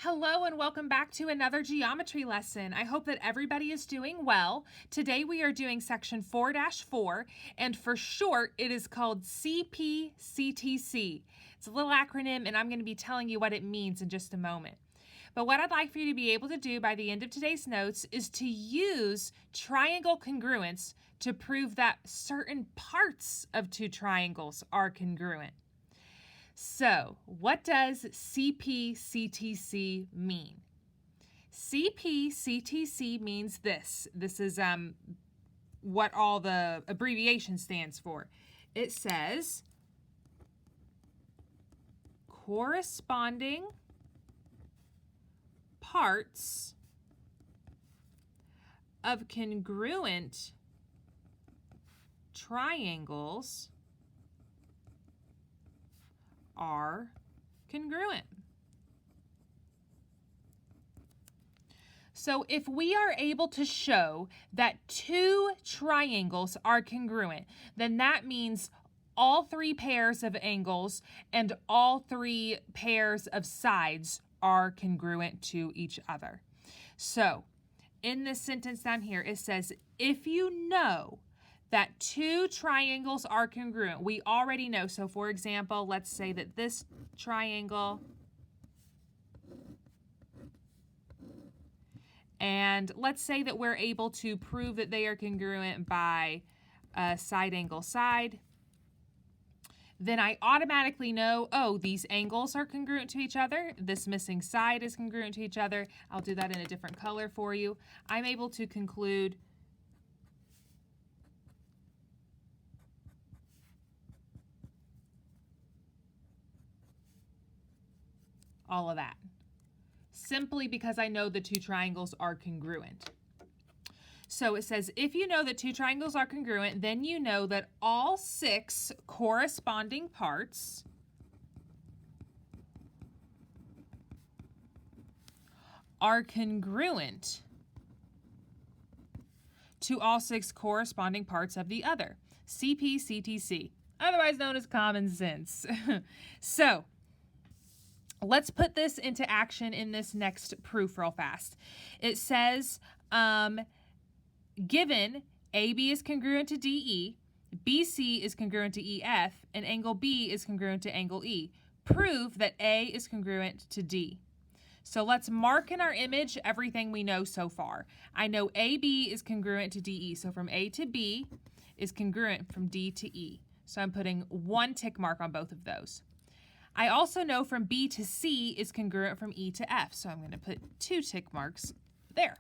Hello and welcome back to another geometry lesson. I hope that everybody is doing well. Today we are doing section 4-4, and for short it is called CPCTC. It's a little acronym and I'm going to be telling you what it means in just a moment. But what I'd like for you to be able to do by the end of today's notes is to use triangle congruence to prove that certain parts of two triangles are congruent. So, what does CPCTC mean? CPCTC means this. This is what all the abbreviation stands for. It says corresponding parts of congruent triangles are congruent. So if we are able to show that two triangles are congruent, then that means all three pairs of angles and all three pairs of sides are congruent to each other. So in this sentence down here, it says, if you know that two triangles are congruent, we already know. So for example, let's say that this triangle and let's say that we're able to prove that they are congruent by side angle side. Then I automatically know, oh, these angles are congruent to each other. This missing side is congruent to each other. I'll do that in a different color for you. I'm able to conclude all of that, simply because I know the two triangles are congruent. So it says, if you know that two triangles are congruent, then you know that all six corresponding parts are congruent to all six corresponding parts of the other. CPCTC, otherwise known as common sense. So let's put this into action in this next proof real fast. It says, given AB is congruent to DE, BC is congruent to EF, and angle B is congruent to angle E, prove that A is congruent to D. So let's mark in our image everything we know so far. I know AB is congruent to DE, so from A to B is congruent from D to E. So I'm putting one tick mark on both of those. I also know from B to C is congruent from E to F, so I'm going to put two tick marks there.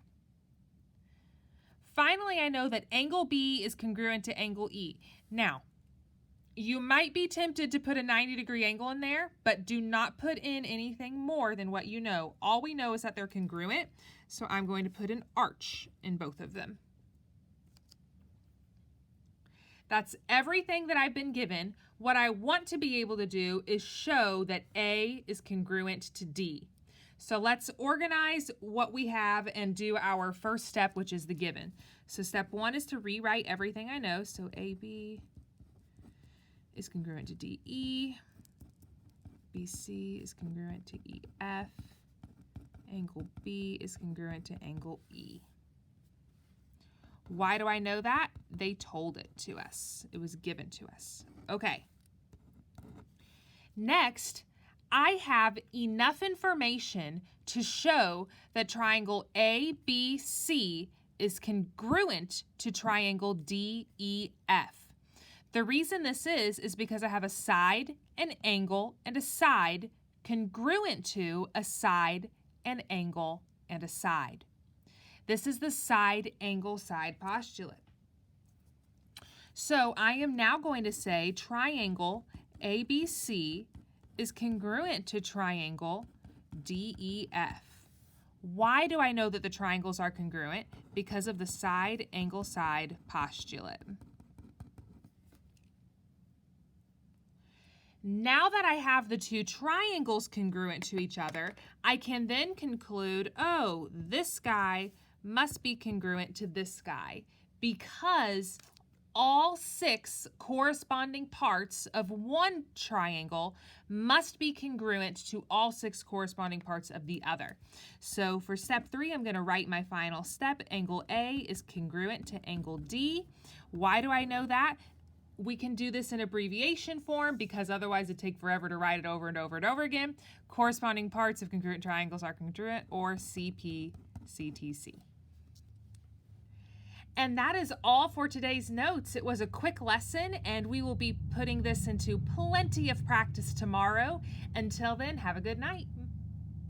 Finally, I know that angle B is congruent to angle E. Now, you might be tempted to put a 90-degree angle in there, but do not put in anything more than what you know. All we know is that they're congruent, so I'm going to put an arch in both of them. That's everything that I've been given. What I want to be able to do is show that A is congruent to D. So let's organize what we have and do our first step, which is the given. So step one is to rewrite everything I know. So AB is congruent to DE. BC is congruent to EF. Angle B is congruent to angle E. Why do I know that? They told it to us. It was given to us. Okay. Next, I have enough information to show that triangle ABC is congruent to triangle DEF. The reason this is because I have a side, an angle, and a side congruent to a side, an angle, and a side. This is the side, angle, side postulate. So I am now going to say triangle ABC is congruent to triangle DEF. Why do I know that the triangles are congruent? Because of the side, angle, side postulate. Now that I have the two triangles congruent to each other, I can then conclude, oh, this guy must be congruent to this guy because all 6 corresponding parts of one triangle must be congruent to all 6 corresponding parts of the other. So for step 3, I'm going to write my final step. Angle A is congruent to angle D. Why do I know that? We can do this in abbreviation form because otherwise it'd take forever to write it over and over and over again. Corresponding parts of congruent triangles are congruent, or CP/CTC. And that is all for today's notes. It was a quick lesson, and we will be putting this into plenty of practice tomorrow. Until then, have a good night.